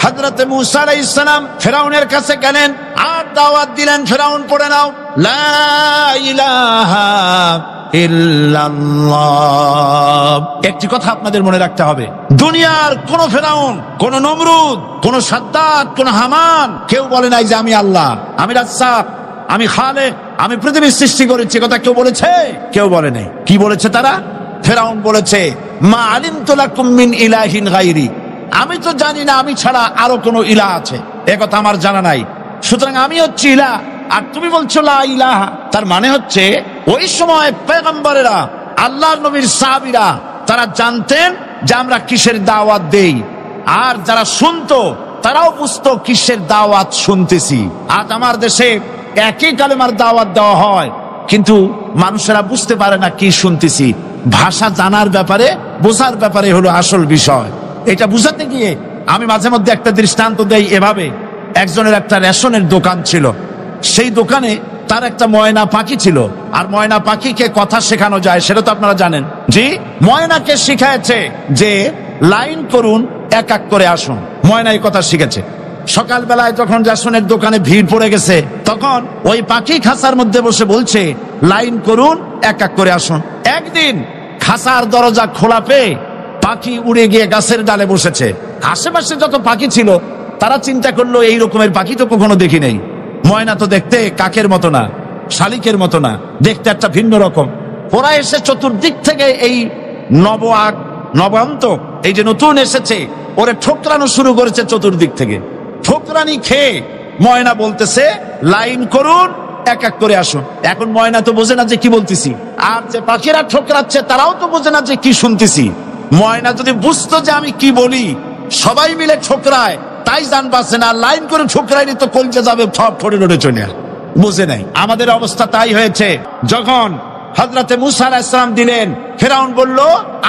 হযরত মুসা আলাইহিস সালাম ফিরআউনের কাছে গেলেন আর দাওয়াত দিলেন, ফিরআউন পড়ে নাও লা ইলাহা ইল্লাল্লাহ। একটি কথা আপনাদের মনে রাখতে হবে, দুনিয়ার কোন ফিরআউন, কোন নমরুদ, কোন সাদ্দাত, কোন হামান কেউ বলে নাই যে আমি আল্লাহ, আমি রাজ্জাক, আমি খালেক, আমি পৃথিবীর সৃষ্টি করেছি। কথা কেউ বলেছে? কেউ বলে নাই। কি বলেছে তারা? ফিরআউন বলেছে মা আলিমতু লাকুম মিন ইলাহিন গায়রি, আমি তো জানি না আমি ছাড়া আরো কোন ইলাহ আছে, একথা আমার জানা নাই, সুতরাং আমি হচ্ছি ইলাহ আর তুমি বলছো লা ইলাহা। তার মানে হচ্ছে ওই সময় পয়গম্বরেরা, আল্লাহর নবীর সাহাবীরা তারা জানতেন যে আমরা কিসের দাওয়াত দেই, আর যারা শুনতো তারাও বুঝতো কিসের দাওয়াত শুনতেছি। আজ আমার দেশে একই কালেমার দাওয়াত দেওয়া হয়, কিন্তু মানুষেরা বুঝতে পারে না কি শুনতেছি। ভাষা জানার ব্যাপারে, বোঝার ব্যাপারে হলো আসল বিষয়। এটা বুঝাতে গিয়ে আমি মাঝে মধ্যে একটা দৃষ্টান্ত দেই এভাবে। একজনের একটা রেশনের দোকান ছিল, সেই দোকানে তার একটা ময়না পাখি ছিল। আর ময়না পাখিকে কথা শেখানো যায় সেটা তো আপনারা জানেন। জি, ময়নাকে শিখাইছে যে লাইন করুন, এক এক করে আসুন। ময়না এই কথা শিখেছে। সকালবেলায় যখন রেশনের দোকানে ভিড় পড়ে গেছে, তখন ওই পাখি খাঁচার মধ্যে বসে বলছে লাইন করুন, এক এক করে আসুন। একদিন খাঁচার দরজা খোলা পেয়ে পাখি উড়ে গিয়ে গাছের ডালে বসেছে। আশেপাশে যত পাখি ছিল তারা চিন্তা করলো এই রকমের পাখি তো কখনো দেখি নেই। ময়না তো দেখতে কাকের মতো না, শালিকের মতো না, দেখতে একটা ভিন্ন রকম। ওরা এসে চতুর্দিক থেকে এই নবান্ত, এই যে নতুন এসেছে, ওরে ঠোকরানো শুরু করেছে চতুর্দিক থেকে। ঠোকরানি খেয়ে ময়না বলতেছে লাইন করুন, এক এক করে আসুন। এখন ময়না তো বোঝে না যে কি বলতেছি, আর যে পাখিরা ঠোকরাচ্ছে তারাও তো বোঝে না যে কি শুনতেছি। ময়না যদি বুঝতো যে আমি কি বলি, সবাই মিলে ঠোকরায়, তাই জান পাচ্ছে না। লাইন করে ঠোকরাইনি তো কলজে যাবে, সব ঠোঁটে ঠোঁটে চলে বুঝে নাই। আমাদের অবস্থা তাই হয়েছে। যখন হযরত মুসা আলাইহিস সালাম দিলেন, ফিরআউন বলল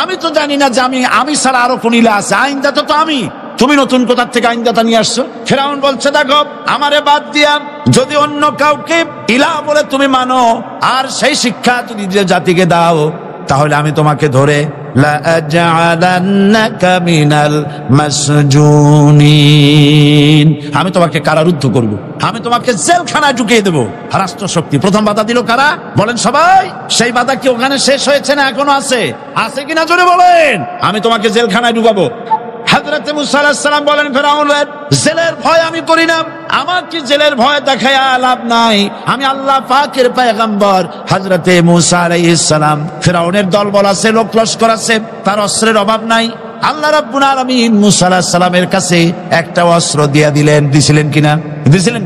আমি তো জানি না যে আমি ছাড়া আরো কোন ইলাহ আছে, আইনদাতা তো আমি, তুমি নতুন কোথা থেকে আইনদাতা নিয়ে আসছো? ফিরআউন বলছে দেখো, আমারে বাদ দিয়া যদি অন্য কাউকে ইলাহ বলে তুমি মানো আর সেই শিক্ষা যদি জাতিকে দাও, তাহলে আমি তোমাকে ধরে লাআজআলান্নাকা মিনাল মাসজুনিন, আমি তোমাকে কারারুদ্ধ করব, আমি তোমাকে জেলখানায় ঢুকিয়ে দেবো। রাষ্ট্রশক্তি প্রথম বাধা দিল কারা? বলেন সবাই। সেই বাধা কি ওখানে শেষ হয়েছে না এখনো আছে? আছে কিনা জোরে বলেন। আমি তোমাকে জেলখানায় ঢুকাবো। হযরত মুসা আলাইহিস সালাম বলেন ফিরআউনের জেলের ভয় আমি করি না, আমার কি জেলের ভয় দেখায়া লাভ নাই, আমি আল্লাহ পাকের পয়গম্বর হযরত মুসা আলাইহিস সালাম। ফিরআউনের দলবল আছে, লোক লস্কর আছে, তার অস্ত্রের অভাব নাই। আল্লাহ রাব্বুল আলামিন মুসা আলাইহিস সালামের কাছে একটা অস্ত্র দিয়া দিলেন। দিছিলেন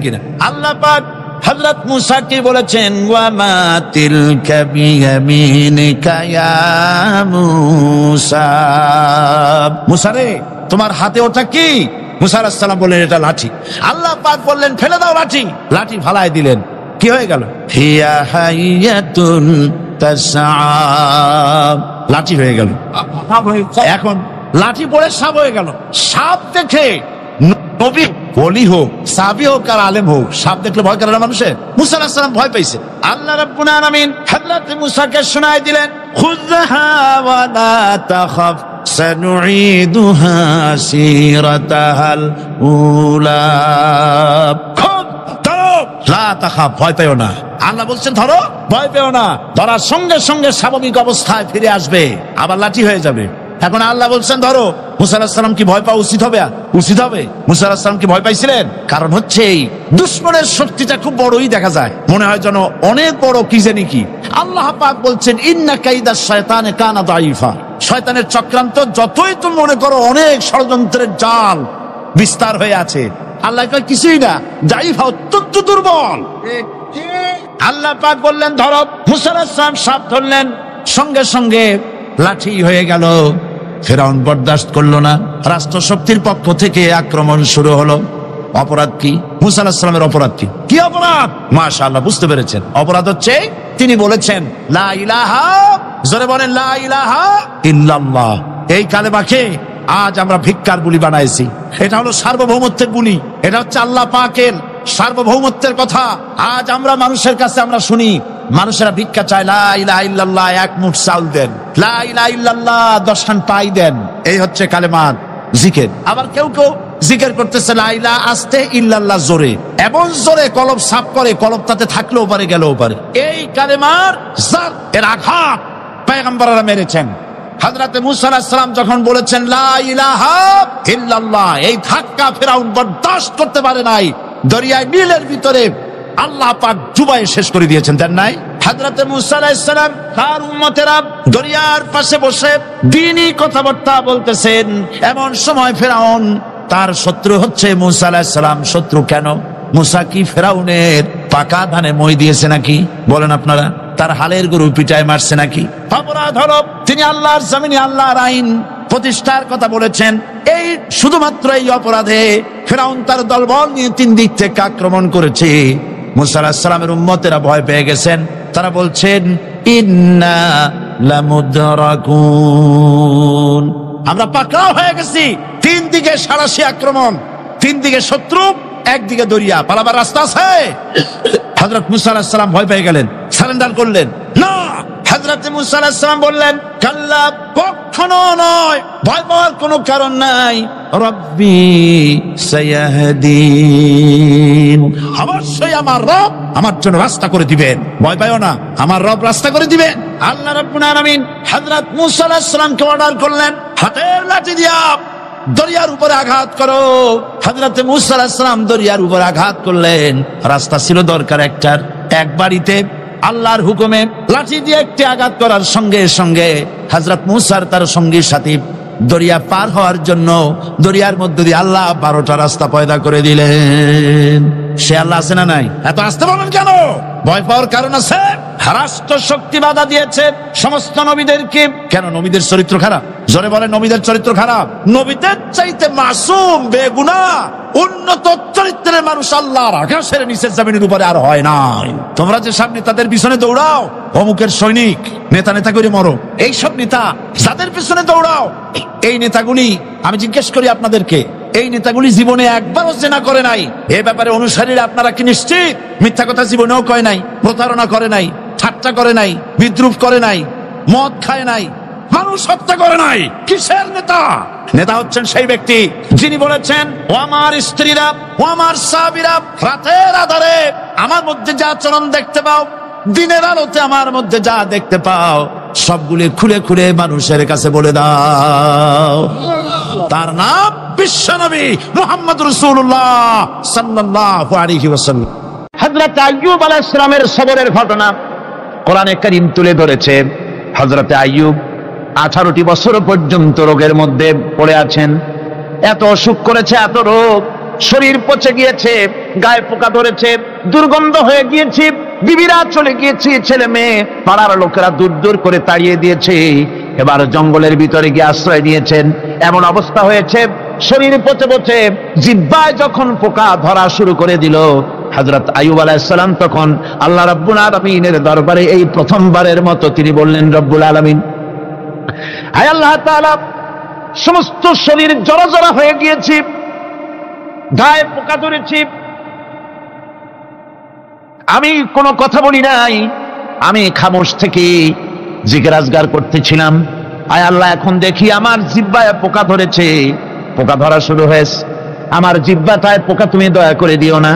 কিনা? আল্লাহ পাক হযরত মুসা কি বলেছেন, ওয়া মা তিলকা বিয়ামিনিকা ইয়া মুসা, মুসা রে তোমার হাতে ওটা কি? মুসা আলাইহিস সালাম বললেন এটা লাঠি। আল্লাহ পাক বললেন ফেলে দাও লাঠি। লাঠি ফালায় দিলেন। কি হয়ে গেল? হিয়া হাইয়াতুন তাসআ, লাঠি হয়ে গেল। এখন লাঠি পড়ে সাপ হয়ে গেল। সাপ দেখে নবী, ওলি হোক, সাহাবী হোক আর আলেম হোক, সাপ দেখলে ভয় করে না মানুষের? মুসা আলাইহিস সালাম ভয় পাইছে। আল্লাহ রাব্বুল আলামিন হযরত মুসাকে শোনায় দিলেন, খুযহা ওয়া লা তাখাফ সানুঈদুহা সিরাতাহাল উলা, লা তাখাফ, ভয় পেও না। আল্লাহ বলছেন ধরো, ভয় পেও না। ধরার সঙ্গে সঙ্গে স্বাভাবিক অবস্থায় ফিরে আসবে, আবার লাঠি হয়ে যাবে। এখন আল্লাহ বলছেন ধরো। মুসা আলাইহিস সালাম কি ভয় পাওয়া উচিত হবে? উচিত হবে। মুসা আলাইহিস সালাম কি ভয় পাইছিলেন? কারণ হচ্ছে এই দুশমনের শক্তিটা খুব বড়ই দেখা যায়, মনে হয় যেন অনেক বড় কি জানি কি। আল্লাহ পাক বলছেন ইন্না কাইদাশ শায়তানে কানা দাঈফা, শয়তানের চক্রান্ত যতই তুমি মনে করো অনেক ষড়যন্ত্রের জাল বিস্তার হয়ে আছে, আল্লাহ কয় কিছুই না, দাঈফা অত্যন্ত দুর্বল। আল্লাহ পাক বললেন ধরো। মুসা আলাইহিস সালাম সাপ ধরলেন, সঙ্গে সঙ্গে লাঠি হয়ে গেল। ফিরআউন বরদাস্ত করলো না, রাষ্ট্রশক্তির পক্ষ থেকে আক্রমণ শুরু হলো। অপরাধ কি? মুসা আলাইহিস সালামের অপরাধ কি? কি অপরাধ? মাশাআল্লাহ বুঝতে পেরেছেন। অপরাধ হচ্ছে তিনি বলেছেন লা ইলাহা, জোরে বলেন লা ইলাহা ইল্লাল্লাহ। এই কালেমাকে আজ আমরা ভিক্ষার বুলি বানাইছি। এটা হলো সার্বভৌমত্বের বুলি, এটা হচ্ছে আল্লাহ পাকের সার্বভৌমত্বের কথা। আজ আমরা মানুষের কাছে আমরা শুনি মানুষেরা ভিক্ষা চায়, লা ইলাহা ইল্লাল্লাহ, এক মুঠ চাল দেন, লা ইলাহা ইল্লাল্লাহ 10 খান পাই দেন। এই হচ্ছে কালেমার জিকির। আবার কেউ কেউ জিকির করতেছে লা ইলাহা আস্তে ইল্লাল্লাহ জোরে, এমন জোরে কলব সাফ করে, কলব তাতে থাকলেও পারে গেলেও পারে। এই কালেমার জার এর আঘাত পয়গম্বররা মেরেছেন। হযরতে মুসা আলাইহিস সালাম যখন বলেছেন লা ইলাহা ইল্লাল্লাহ, এই ধাক্কা ফেরাউন বরদাশত করতে পারে নাই। দরিয়ায় নীলের ভিতরে আল্লাহ পাক ডুবাইয়ে শেষ করে দিয়েছেন, দেন নাই? হযরতে মুসা আলাইহিস সালাম তার উম্মতেরা দরিয়ার পাশে বসে দ্বীনি কথাবার্তা বলতেছেন। এমন সময় ফেরাউন, তার শত্রু হচ্ছে মুসা আলাইহিস সালাম। শত্রু কেন? মুসা কি ফেরাউনের পাকা ধানে মই দিয়েছে নাকি? বলেন আপনারা। তার হালের গরু পিটায় মারছে নাকি? অপরাধ হলো তিনি আল্লাহর জমিনে আল্লাহর আইন প্রতিষ্ঠার কথা বলেছেন। এই শুধুমাত্র এই অপরাধে ফেরাউন তার দলবল নিয়ে 3 দিক থেকে আক্রমণ করেছে। মুসা আলাইহিস সালামের উম্মতেরা ভয় পেয়ে গেছেন। তারা বলছেন ইন্না লামুদরাকুন, আমরা পাকড়াও হয়ে গেছি। 3 দিকে সারাশি আক্রমণ, 3 দিকে শত্রু, একদিকে দরিয়া, পালাবার রাস্তা আছে? হযরত মুসা আলাইহিস সালাম ভয় পেয়ে গেলেন, সারেন্ডার করলেন না। হযরত মুসা আলাইহিস সালাম বললেন কাল্লা, কখনো নয়, ভয় পাওয়ার কোনো কারণ নাই। রব্বি সায়াহদিন, অবশ্যই আমার রব আমার জন্য রাস্তা করে দিবেন, ভয় পাইও না, আমার রব রাস্তা করে দিবেন। আল্লাহ রাব্বুল আলামিন হযরত মুসা আলাইহিস সালামকে অর্ডার করলেন হাতের লাঠি দিয়া দরিয়ার উপরে আঘাত করো। হযরত মুসা আলাইহিস সালাম দরিয়ার উপরে আঘাত করলেন। রাস্তা ছিল দরকার একটার, এক বাড়িতে আল্লাহর হুকুমে লাঠি দিয়ে একটি আঘাত করার সঙ্গে সঙ্গে হযরত মুসার তার সঙ্গী সাথী দরিয়া পার হওয়ার জন্য দরিয়ার মধ্যে দিয়ে আল্লাহ 12টা রাস্তা পয়দা করে দিলেন। সে আল্লাহ আছে না নাই? এত আসতে বলেন কেন? ভয় পাওয়ার কারণ আছে। রাষ্ট্র শক্তি বাধা দিয়েছে সমস্ত নবীদেরকে। কেন? নবীদের চরিত্র খারাপ? জোরে বলেন, নবীদের চরিত্র খারাপ? নবীদের চাইতে মাসুম বেগুনাহ উন্নত চরিত্রের মানুষ আল্লাহর আকাশের নিচের জমিনের উপরে আর হয় নাই। তোমরা যে সামনে তাদের পিছনে দৌড়াও, অমুকের সৈনিক, নেতা নেতা করে মরো, এইসব নেতা যাদের পিছনে দৌড়াও, এই নেতাগুলি, আমি জিজ্ঞেস করি আপনাদেরকে, এই নেতাগুলি জীবনে একবারও জেনা করে নাই? এ ব্যাপারে অনুসারীরা আপনারা কি নিশ্চিত? মিথ্যা কথা জীবনেও কয় নাই, প্রতারণা করে নাই, ঠাট্টা করে নাই, বিদ্রুপ করে নাই, মদ খায় নাই, মানুষ হত্যা করে নাই। কিসের নেতা? নেতা হচ্ছেন সেই ব্যক্তি যিনি বলেছেন ও আমার স্ত্রীরা, ও আমার সাহাবীরা, রাতের আধারে আমার মধ্যে যা আচরণ দেখতে পাও, দিনের আলোতে আমার মধ্যে যা দেখতে পাও, সবগুলি খুলে খুলে মানুষের কাছে বলে দাও। তার নাম বিশ্বনবী মুহাম্মদ রাসূলুল্লাহ সাল্লাল্লাহু আলাইহি ওয়াসাল্লাম। হযরত আইয়ুব আলাইহিস সালামের সবরের ঘটনা কোরআনে কারীম তুলে ধরেছে। হযরত আইয়ুব 18টি বছর পর্যন্ত রোগের মধ্যে পড়ে আছেন। এত অসুখ করেছে, এত রোগ, শরীর পচে গিয়েছে, গায়ে পোকা ধরেছে, দুর্গন্ধ হয়ে গিয়েছে, বিবিরা চলে গিয়েছে, ছেলে মেয়ে পাড়ার লোকেরা দূর দূর করে তাড়িয়ে দিয়েছে। এবার জঙ্গলের ভিতরে গিয়ে আশ্রয় নিয়েছেন। এমন অবস্থা হয়েছে, শরীর পচে পচে জিহ্বায় যখন পোকা ধরা শুরু করে দিল, হযরত আইয়ুব আলাইহিস সালাম তখন আল্লাহ রাব্বুল আলামিনের দরবারে এই প্রথমবারের মতো তিনি বললেন, রব্বুল আলামিন, আয় আল্লাহ তাআলা, সমস্ত শরীর জড়জড়া হয়ে গিয়েছে, গায়ে পোকা ধরেছে, আমি কোনো কথা বলি নাই, আমি খামোশ থেকে জিকির আজগার করতেছিলাম। আয় আল্লাহ, এখন দেখি আমার জিহ্বায় পোকা ধরেছে, পোকা ধরা শুরু হয়েছে। আমার জিহ্বাটায় পোকা তুমি দয়া করে দিও না,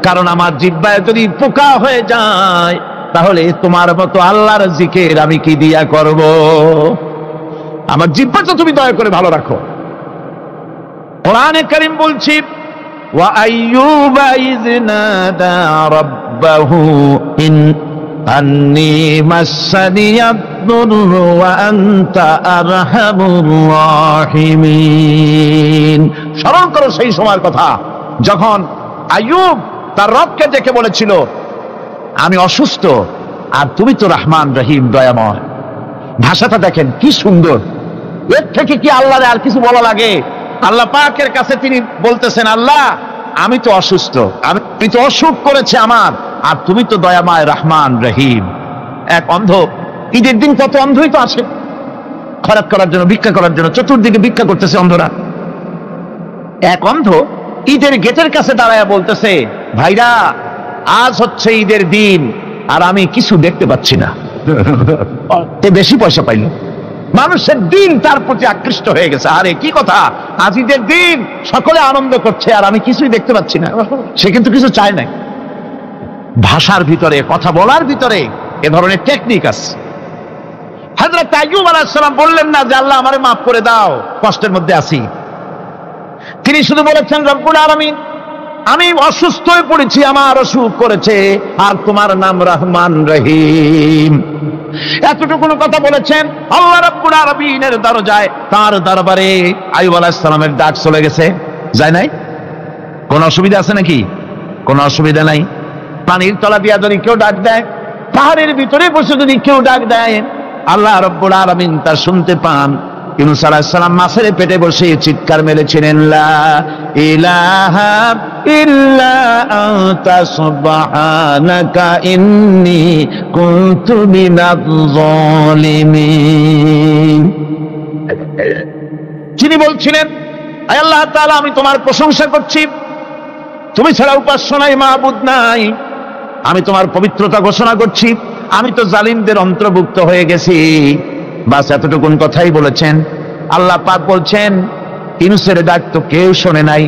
কারণ আমার জিহ্বায় যদি পোকা হয়ে যায় তাহলে তোমার মতো আল্লাহর জিকির আমি কি দিয়া করব? আমার জিহ্বাটা তুমি দয়া করে ভালো রাখো। কোরআনে কারীম বলছি, ওয়া আইয়ুবা ইয নাদা রাব্বাহু ইন আন্নী মাসসানিয়াদ দুররু ওয়া আনতা আরহামুর রাহিমিন। স্মরণ করো সেই সময়ের কথা যখন আইয়ুব তার রবকে ডেকে বলেছিল, আমি অসুস্থ আর তুমি তো রহমান রহিম, দয়াময়। ভাষাটা দেখেন কি সুন্দর। এর থেকে কি আল্লাহরে আর কিছু বলা লাগে? আল্লাহ পাকের কাছে তিনি বলতেছেন, আল্লাহ আমি তো অসুস্থ, আমি তো অসুখ করেছে আমার, আর তুমি তো দয়াময় রহমান রহিম। এক অন্ধ, ঈদের দিন কত অন্ধই তো আছে খরাত করার জন্য, ভিক্ষা করার জন্য, চতুর্দিকে ভিক্ষা করতেছে অন্ধরা। এক অন্ধ ঈদের গেটের কাছে দাঁড়ায় বলতেছে, ভাইরা আজ হচ্ছে ঈদের দিন আর আমি কিছু দেখতে পাচ্ছি না। বেশি পয়সা পাইল, মানুষের দিন তার প্রতি আকৃষ্ট হয়ে গেছে। আরে কি কথা, আজিদের দিন সকলে আনন্দ করছে আর আমি কিছুই দেখতে পাচ্ছি না। সে কিন্তু কিছু চায় নাই। ভাষার ভিতরে, কথা বলার ভিতরে এ ধরনের টেকনিক আছে। হযরত আইয়ুব আলাইহিস সালাম বললেন না যে আল্লাহ আমারে মাফ করে দাও, কষ্টের মধ্যে আছি। তিনি শুধু বলেছেন রব্বুল আলামিন, আমি অসুস্থ হয়ে পড়েছি, আমার অসুখ করেছে, আর তোমার নাম রহমান রহিম। এতটুকু কথা বলেছেন। আল্লাহ রাব্বুল আলামিনের দরজায়, তার দরবারে আইয়ুব আলাইহিস সালামের ডাক চলে গেছে। যায় নাই? কোন অসুবিধা আছে নাকি? কোনো অসুবিধা নাই। পানির তলা দিয়া যদি কেউ ডাক দেয়, পাহাড়ের ভিতরে বসে যদি কেউ ডাক দেয়, আল্লাহ রাব্বুল আলামিন তা শুনতে পান। ইউনূস আলাইহিস সালাম মাছের পেটে বসে চিৎকার মেরেছিলেন, লা ইলাহা ইল্লা আনতা সুবহানাকা ইন্নী কুনতু মিনাজ জালিমিন। যিনি বলছিলেন, আয় আল্লাহ তাআলা, আমি তোমার প্রশংসা করছি, তুমি ছাড়া উপাস্য নাই, মাবুদ নাই, আমি তোমার পবিত্রতা ঘোষণা করছি, আমি তো জালিমদের অন্তর্ভুক্ত হয়ে গেছি। বাস এতটুকুন কথাই বলেছেন। আল্লাহ পাক বলছেন, ইউনূসের ডাক তো কেউ শোনে নাই,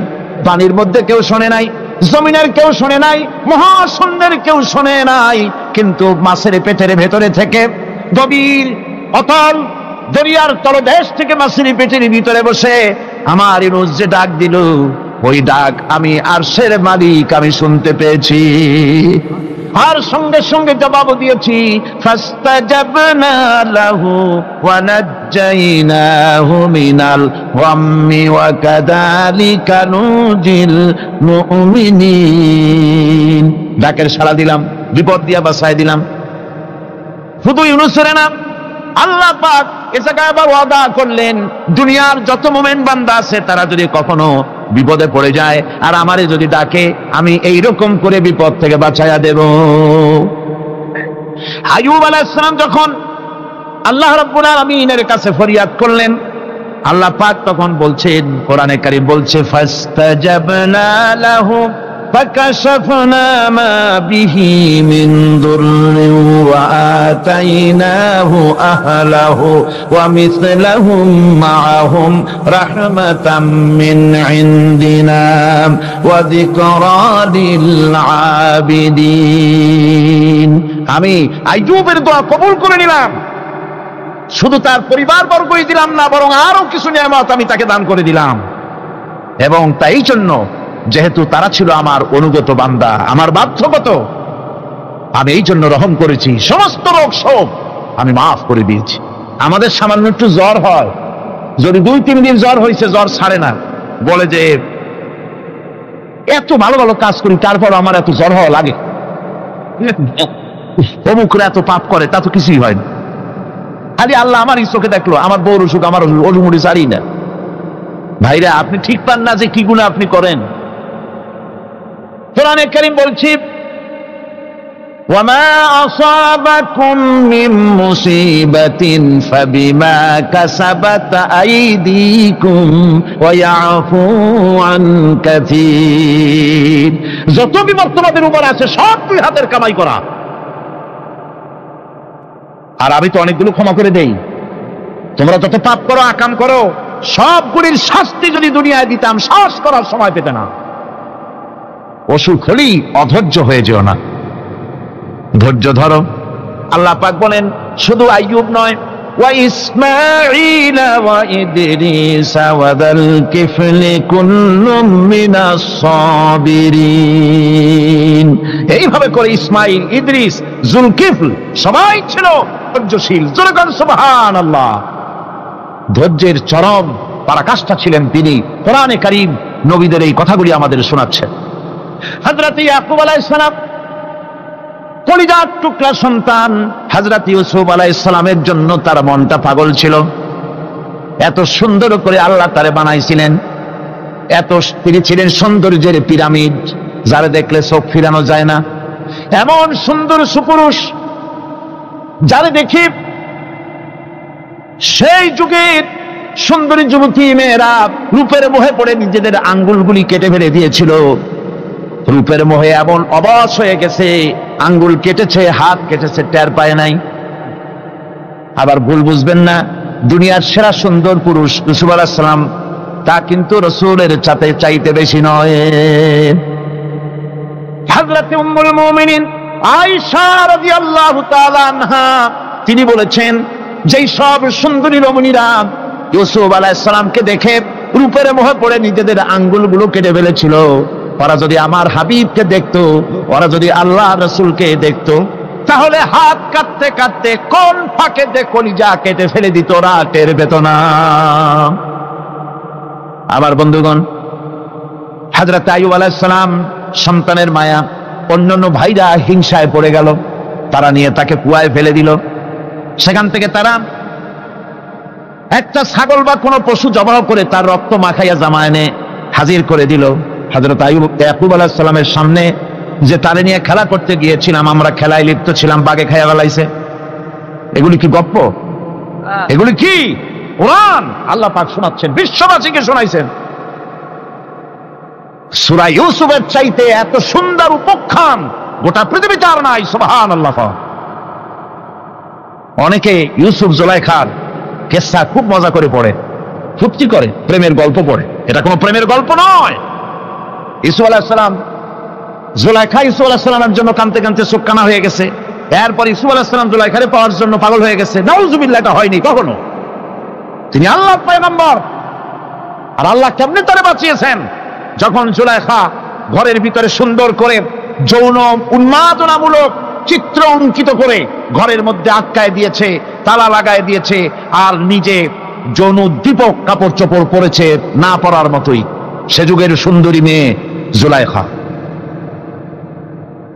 পানির মধ্যে কেউ শোনে নাই, জমিনের কেউ শোনে নাই, মহাশূন্যের কেউ শোনে নাই, কিন্তু মাছের পেটের ভেতরে থেকে, গভীর অতল দরিয়ার তলদেশ থেকে মাছের পেটের ভিতরে বসে আমার ইউনূস যে ডাক দিল, ওই ডাক আমি আরশের মালিক আমি শুনতে পেয়েছি, আর সঙ্গে সঙ্গে জবাব দিয়েছি। ফাস্তাজাবনা লাহু ওয়া নাজ্জাইনাহু মিনাল গাম্মি ওয়া কাযালিকা নুজিল মুমিনিন। ডাকের সাড়া দিলাম, বিপদ দিয়া বাঁচায় দিলাম। শুধু ইউনূসের না, আল্লাহ পাক এ জায়গায় আবার ওয়াদা করলেন, দুনিয়ার যত মুমিন বান্দা আছে তারা যদি কখনো বিপদে পড়ে যায় আর আমারে যদি ডাকে, আমি এইরকম করে বিপদ থেকে বাঁচাইয়া দেব। আইয়ুব আলাইহিস সালাম যখন আল্লাহ রাব্বুল আলামিনের কাছে ফরিয়াদ করলেন, আল্লাহ পাক তখন বলছেন, কোরআনে কারীম বলছে, ফাস্তাজাবনা লাহু ফাকাশাফনা মা বিহি মিন দুররিন ওয়া আতাইনাহু আহলাহু ওয়া মিসলাহুম মাআহুম রাহমাতাম মিন ইনদিনা ওয়া যিকরা লিল আবিদিন। আমি আইয়ুবের দোয়া কবুল করে নিলাম, শুধু তার পরিবার বর্গই দিলাম না, বরং আরো কিছু নিয়ামত আমি তাকে দান করে দিলাম। এবং তাই জন্য যেহেতু তারা ছিল আমার অনুগত বান্দা, আমার বাধ্যগত, আমি এই জন্য রহম করেছি, সমস্ত রোগ শোক আমি মাফ করে দিয়েছি। আমাদের সামান্য একটু জ্বর হয়, যদি 2-3 দিন জ্বর হয়েছে, জ্বর ছাড়ে না, বলে যে এত ভালো ভালো কাজ করি তারপর আমার এত জ্বর হওয়া লাগে, অমুকরা এত পাপ করে, তা তো কিছুই হয় না। খালি আল্লাহ আমার চোখে দেখলো, আমার বউর অসুখ, আমার অজুমুড়ি ছাড়ি না। ভাইরা, আপনি ঠিক পান না যে কি গুনাহ আপনি করেন। কোরআনে কারীম বলছি, ওয়ামা আসাবাকুম মিন মুসিবাতিন ফাবিমা কাসাবাত আইদিকুম ওয়া ইয়াফু আন কাসীর। যত বিপদ তোমাদের উপর আছে সব দুই হাতের কামাই করা, আর আমি তো অনেকগুলো ক্ষমা করে দেই। তোমরা যত পাপ করো, আকাম করো, সবগুলির শাস্তি যদি দুনিয়ায় দিতাম, শ্বাস করার সময় পেতে না। অসুখ হলেই অধৈর্য হয়ে যেও না, ধৈর্য ধরো। আল্লাহ পাক বলেন, শুধু আইয়ুব নয়, ওয়া ইসমাঈল ওয়া ইদরিস ওয়া যাল কিফলি কুল্লুম মিনাস সাবিরিন। এইভাবে করে ইসমাঈল, ইদ্রিস, জুলকিফল সবাই ছিল ধৈর্যশীল। জোরে বলেন সুবহানাল্লাহ। ধৈর্যের চরম পরাকাষ্ঠা ছিলেন তিনি। কোরআনে কারীম নবীদের এই কথাগুলি আমাদের শোনাচ্ছেন। হযরত ইয়াকুব আলাইহিস সালাম কলিজার টুকরা সন্তান হযরত ইউসুফ আলাইহিস সালামের জন্য তার মনটা পাগল ছিল। এত সুন্দর করে আল্লাহ তারে বানাইছিলেন, এত তিনি ছিলেন সৌন্দর্যের পিরামিড, যারা দেখলে চোখ ফিরানো যায় না, এমন সুন্দর সুপুরুষ, যারা দেখি সেই যুগের সুন্দরী যুবতী মেয়েরা রূপের মোহে পড়ে নিজেদের আঙ্গুলগুলি কেটে ফেলে দিয়েছিল। রূপের মোহে এমন অবশ হয়ে গেছে, আঙ্গুল কেটেছে, হাত কেটেছে, টের পায় নাই। আবার ভুল বুঝবেন না, দুনিয়ার সেরা সুন্দর পুরুষ ইউসুফ আলাইহিস সালাম, তা কিন্তু রাসূলের চাইতে বেশি নয়। হযরত উম্মুল মুমিনিন আয়েশা রাদিয়াল্লাহু তাআলা আনহা তিনি বলেছেন, যেই সব সুন্দরী রমণীরা ইউসুফ আলাইহিস সালামকে দেখে রূপের মোহে পড়ে নিজেদের আঙ্গুলগুলো কেটে ফেলেছিল, ওরা যদি আমার হাবিবকে দেখতো, ওরা যদি আল্লাহ রাসূলকে দেখতো, তাহলে হাত কাটতে কাটতে কোন ফাঁকে কলিজা কেটে ফেলে দিত, ওরা টের পেত না। আমার বন্ধুগণ, হযরত আইয়ুব আলাইহিস সালাম সন্তানের মায়া, অন্যান্য ভাইরা হিংসায় পড়ে গেল, তারা নিয়ে তাকে কুয়ায় ফেলে দিল। সেখান থেকে তারা একটা ছাগল বা কোনো পশু জবাহ করে তার রক্ত মাখাইয়া জামা এনে হাজির করে দিল হযরত ইয়াকুব আলাইহিস সালামের সামনে, যে তারে নিয়ে খেলা করতে গিয়েছিলাম, আমরা খেলায় লিপ্ত ছিলাম, বাগে খাইয়া ফেলাইছে। এগুলি কি গপ্প? এগুলি কি কোরআন? আল্লাহ পাক শোনাচ্ছেন, বিশ্ববাসীকে শোনাইছেন। সূরা ইউসুফের চাইতে এত সুন্দর উপাখ্যান গোটা পৃথিবীতে আর নাই। সুবহানাল্লাহ। অনেকে ইউসুফ জুলাইখার কেসা খুব মজা করে পড়ে, ফুর্তি করে, প্রেমের গল্প পড়ে। এটা কোনো প্রেমের গল্প নয়। ইউসুফ আলাইহিস সালাম, জুলাইখা ইউসুফ আলাইহিস সালামের জন্য কাঁদতে কাঁদতে চোখ কানা হয়ে গেছে। এরপর ইউসুফ আলাইহিস সালাম জুলাইখারে পাওয়ার জন্য পাগল হয়ে গেছে। নাউজুবিল্লাহ, এটা হয়নি কখনো। তিনি আল্লাহর পয়গম্বর, আর আল্লাহ কেমনে তারে বাঁচিয়েছেন? যখন জুলাইখা ঘরের ভিতরে সুন্দর করে যৌন উন্মাদনামূলক চিত্র অঙ্কিত করে ঘরের মধ্যে আটকায় দিয়েছে, তালা লাগায় দিয়েছে, আর নিজে যৌন উদ্দীপক কাপড় চোপড় পরেছে না পরার মতোই। সে যুগের সুন্দরী মেয়ে জুলাইখা,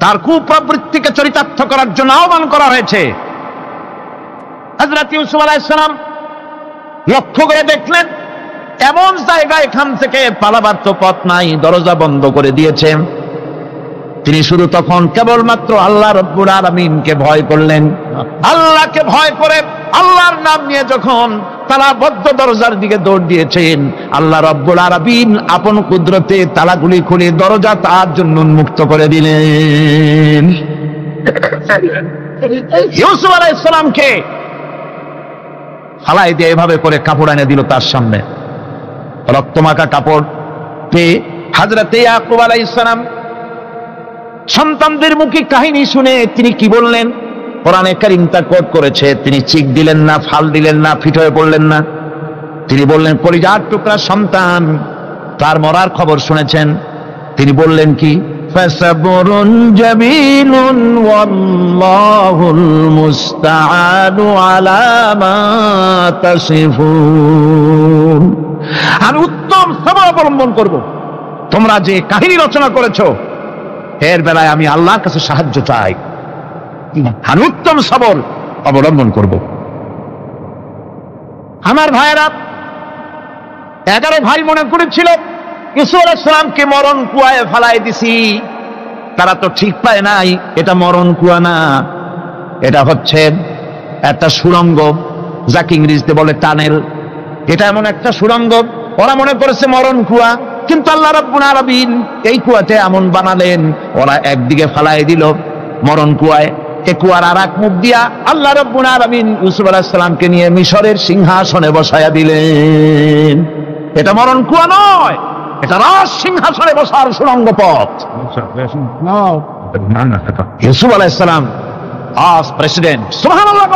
তার কুপ্রবৃত্তিকে চরিতার্থ করার জন্য আহ্বান করা হয়েছে। হযরত ইউসুফ আলাইহিস সালাম লক্ষ্য করে দেখলেন এমন জায়গা, এখান থেকে পালাবার তো পথ নাই, দরজা বন্ধ করে দিয়েছে। তিনি শুধু তখন কেবলমাত্র আল্লাহ রাব্বুল আলামিনকে ভয় করলেন। আল্লাহকে ভয় করে আল্লাহর নাম নিয়ে যখন তালাবদ্ধ দরজার দিকে দৌড় দিয়েছেন, আল্লাহ রাব্বুল আলামিন আপন কুদরতে তালাগুলি খুলে দরজা তার জন্য উন্মুক্ত করে দিলেন। ইউসুফ আলাইহিস সালামকে ফালাই দিয়ে এভাবে করে কাপড় এনে দিল তার সামনে, রক্তমাখা কাপড় পেয়ে হযরত ইয়াকুব আলাইহিস সালাম সন্তানদের মুখে কাহিনী শুনে তিনি কি বললেন? কোরআনে কারীম তা কোট করেছে। তিনি চিক দিলেন না, ফাল দিলেন না, ফিট হয়ে পড়লেন না। তিনি বললেন, কলিজার টুকরা সন্তান, তার মরার খবর শুনেছেন। তিনি বললেন কি? ফাসাবরুন জামিলুন ওয়াল্লাহুল মুস্তাআনু আলা মা তাসিফুন। আমি উত্তম সবর অবলম্বন করব। তোমরা যে কাহিনী রচনা করেছো এর বেলায় আমি আল্লাহর কাছে সাহায্য চাই। আমি উত্তম সবর অবলম্বন করব। আমার ভাইয়েরা, 11 ভাই মনে করেছিল ইউসুফ আলাইহিস সালামকে মরণ কুয়ায় ফেলাই দিছি। তারা তো ঠিক পায় নাই, এটা মরণ কুয়া না, এটা হচ্ছে একটা সুড়ঙ্গ, যাকে ইংরেজিতে বলে টানেল। এটা এমন একটা সুড়ঙ্গ, ওরা মনে করেছে মরণ কুয়া, কিন্তু আল্লাহ রাব্বুল আলামিন এই কুয়াতে এমন বানালেন, ওরা একদিকে ফেলাই দিল মরণ কুয়ায়, এই কুয়ার আর এক মুখ দিয়া আল্লাহ রাব্বুল আলামিন ইউসুফ আলাইহিস সালামকে নিয়ে মিশরের সিংহাসনে বসায়া দিলেন। এটা মরণ কুয়া নয়, এটা রাজ সিংহাসনে বসার সুড়ঙ্গ পথ। ইউসুফ আলাইহিস সালাম আজ প্রেসিডেন্ট, সুবহানাল্লাহ,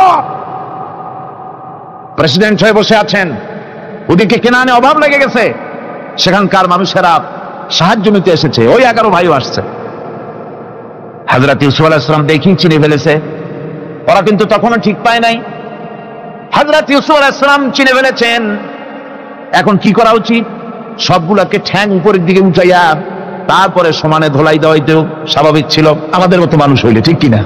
প্রেসিডেন্ট হয়ে বসে আছেন। ওদিকে কেনানে অভাব লেগে গেছে, সেখানকার মানুষেরা সাহায্য নিতে এসেছে। ওই 11 ভাইও আসছে। হযরত ইউসুফ আলাইহিস সালাম দেখি চিনে ফেলেছে, ওরা কিন্তু তখনও ঠিক পায় নাই। হযরত ইউসুফ আলাইহিস সালাম চিনে ফেলেছেন। এখন কি করা উচিত? সবগুলাকে ঠ্যাং উপরের দিকে উঠাইয়া তারপরে সমানে ধোলাই দেওয়াইতেও স্বাভাবিক ছিল, আমাদের মতো মানুষ হইলে, ঠিক কিনা?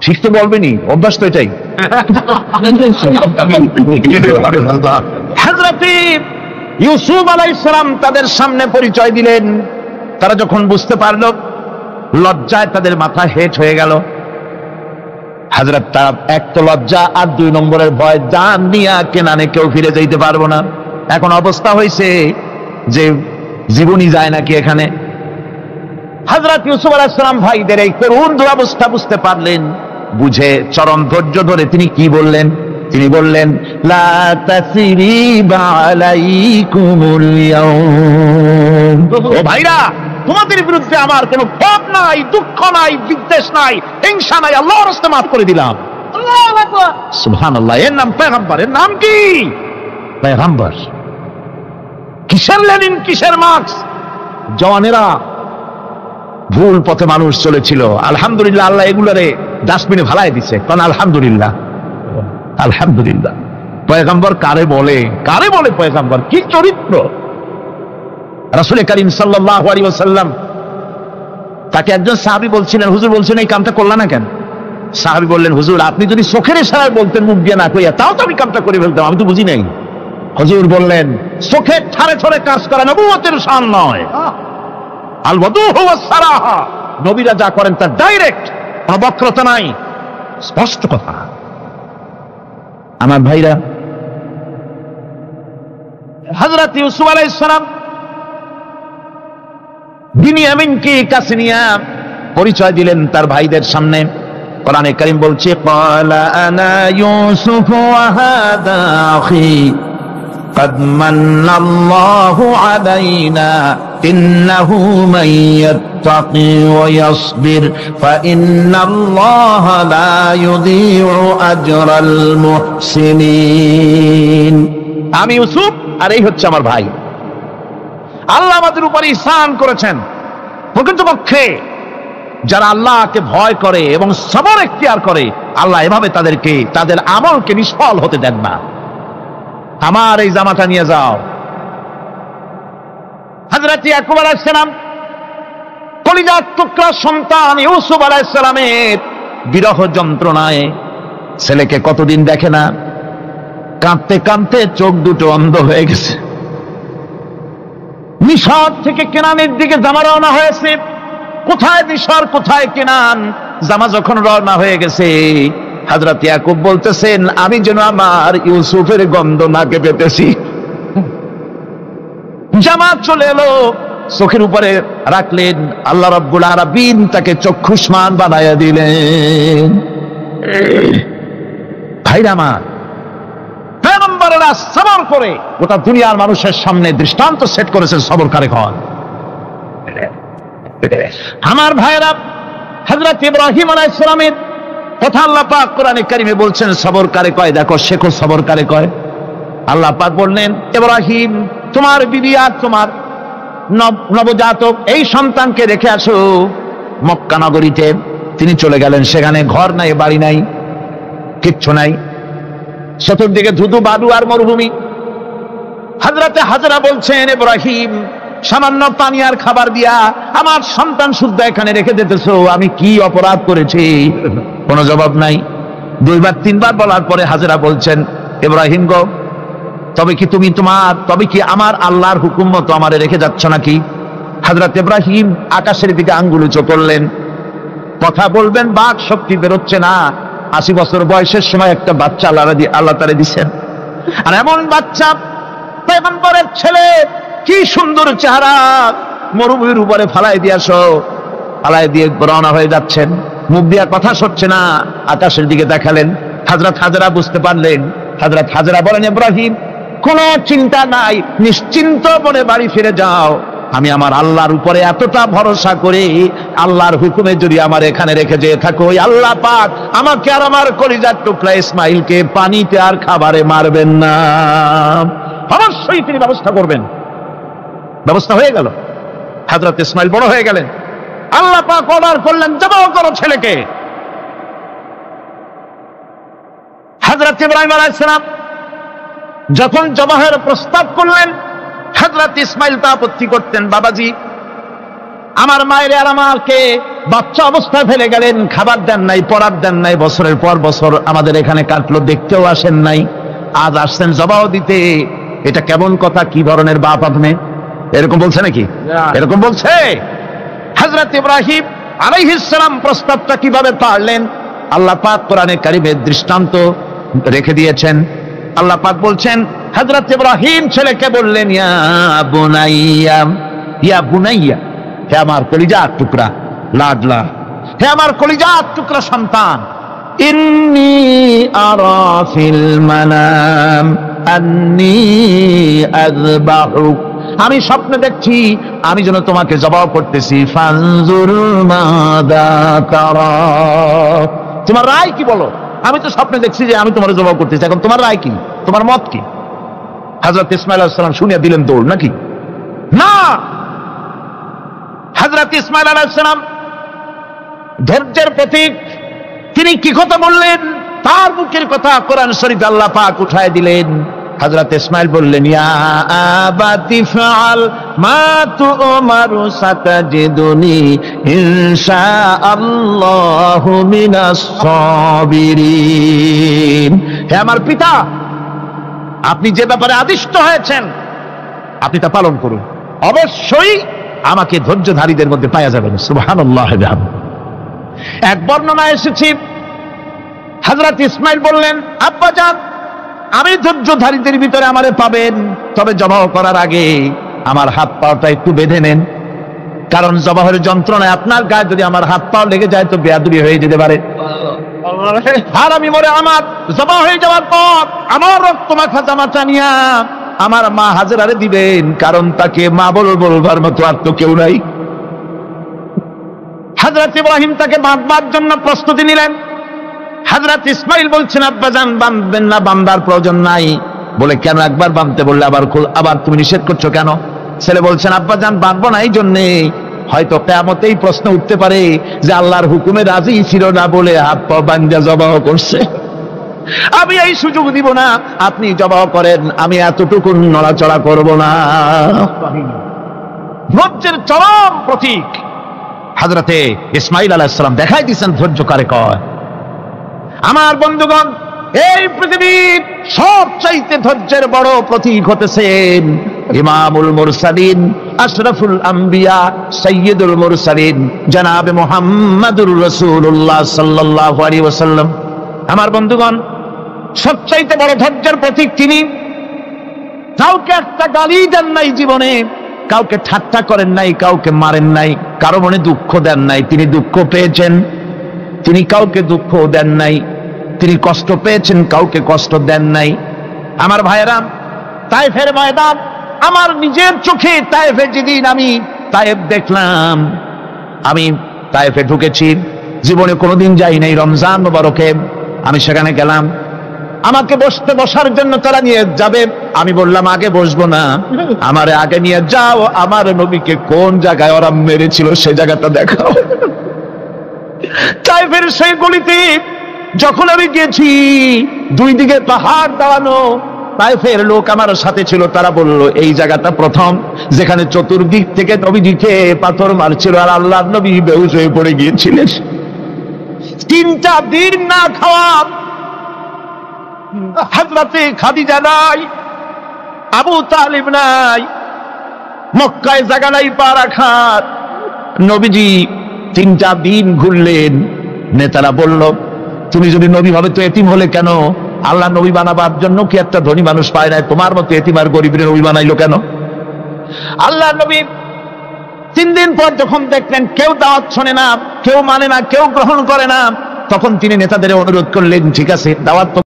ঠিক তো বলবেনি, অভ্যাস তো এটাই। হযরত ইউসুফ আলাইহিস সালাম তাদের সামনে পরিচয় দিলেন। তারা যখন বুঝতে পারল, লজ্জায় তাদের মাথা হেট হয়ে গেল। হযরত তার এক তো লজ্জা, আর 2 নম্বরের ভয়, জান নিয়া কেনানে কেউ ফিরে যাইতে পারবো না। এখন অবস্থা হয়েছে যে জীবনই যায় নাকি এখানে। হযরত ইউসুফ আলাইহিস সালাম ভাইদের এই করুণ দুরবস্থা বুঝতে পারলেন, বুঝে চরম ধৈর্য ধরে তিনি কি বললেন? তিনি বললেন, লা তাসরিবা আলাইকুমুল ইয়াউম। ও ভাইরা, তোমাদের বিরুদ্ধে আমার কোনো ক্ষোভ নাই, দুঃখ নাই, বিদ্বেষ নাই, হিংসা নাই, আল্লাহর রাস্তায় মাফ করে দিলাম। আল্লাহু আকবার, সুবহানাল্লাহ। এর নাম পয়গম্বর। এর নাম কি? পয়গম্বর। কিসের লেনিন, কিসের মার্কস? জওয়ানেরা, ভুল পথে মানুষ চলেছিল, আলহামদুলিল্লাহ আল্লাহ এগুলারে ডাস্টবিনে ভালাই দিছে। কারণ আলহামদুলিল্লাহ, আলহামদুলিল্লাহ। পয়গম্বর কারে বলে? কারে বলে পয়গম্বর? কি চরিত্র! রাসূল করিম সাল্লাল্লাহু আলাইহি ওয়াসাল্লাম তাকে একজন সাহাবী বলছিলেন, হুজুর বলছেন এই কামটা করলা না কেন? সাহাবী বললেন, হুজুর আপনি যদি চোখের ইশারায় বলতেন মুখ দিয়ে না কইয়া, তাও তো আমি কামটা করে ফেলতাম, আমি তো বুঝি নাই। হুজুর বললেন, চোখের ঠারে ঠারে কাজ করা নবুয়তের শান নয়। আল ওয়াদুহু ওয়াস সারাহা, নবীরা যা করেন তা ডাইরেক্ট, কোনো বক্রতা নাই, স্পষ্ট কথা। আমার ভাইরা, হযরত ইউসুফ আলাইহিস সালাম বিনিয়ামিনকে কাছে নিয়ে পরিচয় দিলেন তার ভাইদের সামনে। কোরআনে কারীম বলছে, ক্বালা আনা ইউসুফ ওয়া হাদা আখি قد من الله علينا إنه من يتقي ويصبر فإن الله لا يضيع أجر المحسنين। আমি ইউসুফ আর এই হচ্ছে আমার ভাই। আল্লাহ আমাদের উপর ইহসান করেছেন। প্রকৃতপক্ষে যারা আল্লাহকে ভয় করে এবং সবর এখতিয়ার করে, আল্লাহ এভাবে তাদেরকে, তাদের আমলকে নিষ্ফল হতে দেন না। আমার এই জামাটা নিয়ে যাও। হযরত ইয়াকুব আলাইহিস সালাম কলিজার টুকরা সন্তান ইউসুফ আলাইহিস সালামের বিরহ যন্ত্রণায় ছেলেকে কতদিন দেখে না, কাঁদতে কাঁদতে চোখ দুটো অন্ধ হয়ে গেছে। মিশর থেকে কেনানের দিকে জামা রওনা হয়েছে। কোথায় মিশর, কোথায় কেনান? জামা যখন রওনা হয়ে গেছে, হযরত ইয়াকুব বলতেছেন, আমি যেন আমার ইউসুফের গন্ধ নাকে পেতেছি। জামা চলে এলো, চোখের উপরে রাখলেন, আল্লাহ রাব্বুল আলামিন তাকে চক্ষুষ্মান বানাইয়া দিলেন। ভাইরা আমার, পয়গম্বরেরা সবর করে গোটা দুনিয়ার মানুষের সামনে দৃষ্টান্ত সেট করেছেন সবরকারী হন। আমার ভাইরা, হযরত ইব্রাহিম আলাইহিস সালামের কথা আল্লাহ পাক কোরআনে কারিমে বলছেন সবর কারে কয়, দেখো শেখো সবর কারে কয়। আল্লাহ পাক বললেন, ইব্রাহিম তোমার বিবি আর তোমার নবজাতক এই সন্তানকে রেখে আসো মক্কা নগরীতে। তিনি চলে গেলেন, সেখানে ঘর নাই, বাড়ি নাই, কিচ্ছু নাই, চতুর্দিকে ধুধু বালু আর মরুভূমি। হযরতে হাজরা বলছেন, ইব্রাহিম সামান্য পানি আর খাবার দিয়া আমার সন্তান শুদ্ধ এখানে রেখে দিতেছো, আমি কি অপরাধ করেছি? কোনো জবাব নাই। দুইবার তিনবার বলার পরে হাজরা বলছেন, ইব্রাহিম গো, তবে কি আমার আল্লাহর হুকুম মতো আমারে রেখে যাচ্ছ নাকি? হযরত ইব্রাহিম আকাশের দিকে আঙ্গুল উঁচু করলেন। কথা বলবেন, বাক শক্তি বেরোচ্ছে না। 80 বছর বয়সের সময় একটা বাচ্চা আল্লাহ তাআলা দিচ্ছেন, আর এমন বাচ্চা পয়গম্বরের ছেলে, কি সুন্দর চেহারা, মরুভূমির উপরে ফালাই দিয়েছো। ফালাই দিয়ে রওনা হয়ে যাচ্ছেন, মুখ দিয়া কথা সরছে না, আকাশের দিকে দেখালেন। হযরত হাজরা বুঝতে পারলেন। হযরত হাজরা বলেন, ইব্রাহিম কোনো চিন্তা নাই, নিশ্চিন্ত মনে বাড়ি ফিরে যাও। আমি আমার আল্লাহর উপরে এতটা ভরসা করি, আল্লাহর হুকুমে যদি আমার এখানে রেখে যেয়ে থাকো, আল্লাহ পাক আমাকে আর আমার কলিজার টুকরা ইসমাইলকে পানিতে আর খাবারে মারবেন না, অবশ্যই তিনি ব্যবস্থা করবেন। ব্যবস্থা হয়ে গেল। হযরত ইসমাইল বড় হয়ে গেলেন। আল্লাহ পাক অর্ডার করলেন, জবাহ করো ছেলেকে। হযরত ইব্রাহিম আলাইহিস সালাম যখন জবাহের প্রস্তাব করলেন, হযরত ইসমাইল তা আপত্তি করতেন, বাবাজি আমার মায়ের আর আমাকে বাচ্চা অবস্থায় ফেলে গেলেন, খাবার দেন নাই, পরার দেন নাই, বছরের পর বছর আমাদের এখানে কাটলো, দেখতেও আসেন নাই, আজ আসছেন জবাহ দিতে, এটা কেমন কথা? কি ধরনের বাপ আপনি? এরকম বলছে নাকি? এরকম বলছে? হযরত ইব্রাহিম আলাইহিস সালাম প্রস্তাবটা কিভাবে পারলেন? আল্লাহ পাক কোরআনে কারিমে দৃষ্টান্ত রেখে দিয়েছেন। আল্লাহ পাক বলছেন, হযরত ইব্রাহিম ছেলেকে বললেন, ইয়া বুনাইয়া, ইয়া বুনাইয়া, হে আমার কলিজার টুকরা লাডলা, হে আমার কলিজার টুকরা সন্তান, ইন্নী আরা ফিল মানাম আন্নী আযবাহুক, আমি স্বপ্নে দেখছি আমি যেন তোমাকে জবাব করতেছি। ফানজুর মাযা তারা, তোমার রায় কি বলো? আমি তো স্বপ্নে দেখছি যে আমি তোমার জবাব করতেছি, এখন তোমার রায় কি, তোমার মত কি? হযরত ইসমাঈল আলাইহিস সালাম শুনিয়া দিলেন দৌড়, নাকি না? হযরত ইসমাঈল আলাইহিস সালাম ধৈর্যের প্রতীক, তিনি কি কথা বললেন? তার মুখের কথা কোরআন শরীফে আল্লাহ পাক উঠায় দিলেন। হযরত ইসমাঈল বললেন, ইয়া আবাতি ফাআল মা তুমারু সাতাজিদুনি ইনশাআল্লাহু মিনাস সাবিরিন। হে আমার পিতা, আপনি যে ব্যাপারে আদিষ্ট হয়েছেন আপনি তা পালন করুন, অবশ্যই আমাকে ধৈর্যধারীদের মধ্যে পাওয়া যাবেন। সুবহানাল্লাহ। এক বর্ণনা এসেছে, হযরত ইসমাঈল বললেন, আব্বাজান, আমি ধৈর্যধারীদের ভিতরে আমারে পাবেন, তবে জবাহ করার আগে আমার হাত পাটা একটু বেঁধে নেন, কারণ জবাহের যন্ত্রণায় আপনার গায়ে যদি আমার হাত পা লেগে যায় তো বেয়াদবি হয়ে যেতে পারে। আর আমি মরে আমার জবাহ হয়ে যাওয়ার পর আমার রক্ত মাখা জামা টানিয়া আমার মা হাজেরারে দিবেন, কারণ তাকে মা বলবার মতো আর তো কেউ নাই। হযরত ইব্রাহিম তাকে বাঁধবার জন্য প্রস্তুতি নিলেন। হযরত ইসমাঈল বলছেন, আব্বাজান বাঁধবেন না, বাঁধার প্রয়োজন নাই। বলে, কেন? একবার বাঁধতে বললে আবার তুমি নিষেধ করছো কেন? ছেলে বলছেন, আব্বাজান বাঁধবো না এই জন্যে, হয়তো কিয়ামতেই প্রশ্ন উঠতে পারে যে আল্লাহর হুকুমে রাজি ছিল না বলে হাত পা বাঁধা জবাহ করছে। আমি এই সুযোগ দিব না, আপনি জবাহ করেন, আমি এতটুকু নড়াচড়া করব না। ধৈর্যের চরম প্রতীক হযরতে ইসমাঈল আলাইহিস সালাম দেখাই দিয়েছেন ধৈর্য কারে কয়। আমার বন্ধুগণ, এই পৃথিবীর সবচাইতে ধৈর্যের বড় প্রতীক হতেছেন ইমামুল মুরসালিন, আশরাফুল আম্বিয়া, সাইয়্যিদুল মুরসালিন, জনাবে মুহাম্মাদুর রাসূলুল্লাহ সাল্লাল্লাহু আলাইহি ওয়াসাল্লাম। আমার বন্ধুগণ, সবচাইতে বড় ধৈর্যের প্রতীক তিনি। কাউকে একটা গালি দেন নাই জীবনে, কাউকে ঠাট্টা করেন নাই, কাউকে মারেন নাই, কারো মনে দুঃখ দেন নাই। তিনি দুঃখ পেয়েছেন, তিনি কাউকে দুঃখ দেন নাই। তিনি কষ্ট পেয়েছেন, কাউকে কষ্ট দেন নাই। আমার ভাইয়েরা, তায়েফের ময়দান, আমার নিজের চোখে তায়েফে যেদিন আমি তায়েফ দেখলাম, আমি তায়েফে ঢুকেছি, জীবনে কোনোদিন যাই নাই। রমজান মোবারকে আমি সেখানে গেলাম, আমাকে বসার জন্য তারা নিয়ে যাবে। আমি বললাম, আগে বসবো না, আমারে আগে নিয়ে যাও, আমার নবীকে কোন জায়গায় ওরা মেরেছিল সে জায়গাটা দেখাও। তায়েফের সেই গলিতে যখন আমি গেছি, দুই দিকে পাহাড় দাঁড়ানো, তায়েফের লোক আমার সাথে ছিল, তারা বলল, এই জায়গাটা প্রথম যেখানে চতুর্দিক থেকে নবীজিকে পাথর মারছিল আর আল্লাহর নবী বেহুশ হয়ে পড়ে গিয়েছিলেন। 3টা দিন না খাওয়া, হযরতে খাদিজা নাই, আবু তালিব নাই, মক্কায় জায়গা নাই পা রাখার। নবীজি 3টা দিন ঘুরলেন। নেতারা বলল, তুমি যদি নবী হবে তো এতিম হলে কেন? আল্লাহ নবী বানাবার জন্য কি একটা ধনী মানুষ পায় নাই? তোমার মতো এতিম আর গরিবের নবী বানাইলো কেন? আল্লাহ নবী 3 দিন পর যখন দেখলেন কেউ দাওয়াত শোনে না, কেউ মানে না, কেউ গ্রহণ করে না, তখন তিনি নেতাদের অনুরোধ করলেন, ঠিক আছে, দাওয়াত